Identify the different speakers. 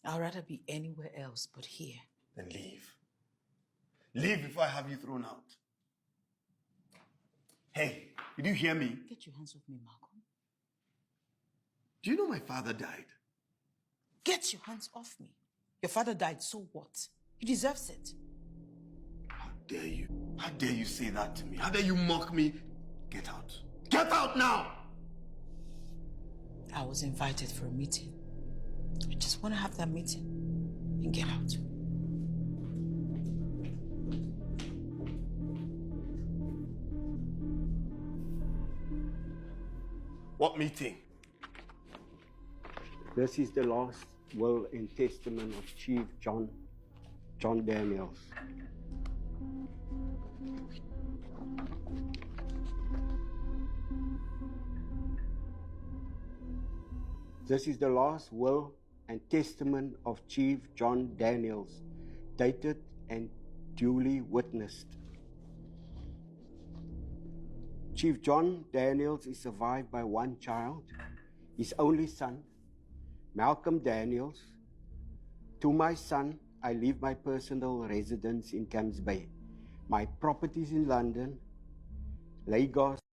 Speaker 1: I'd rather be anywhere else but here.
Speaker 2: Then leave. Leave before I have you thrown out. Hey, did you hear me?
Speaker 1: Get your hands off me, Malcolm.
Speaker 2: Do you know my father died?
Speaker 1: Get your hands off me. Your father died, so what? He deserves it.
Speaker 2: How dare you? How dare you say that to me? How dare you mock me? Get out. Get out now!
Speaker 1: I was invited for a meeting. I just want to have that meeting and get out.
Speaker 2: What meeting?
Speaker 3: This is the last will and testament of Chief John Daniels. This is the last will and testament of Chief John Daniels, dated and duly witnessed. Chief John Daniels is survived by one child, his only son, Malcolm Daniels. To my son, I leave my personal residence in Camps Bay, my properties in London, Lagos,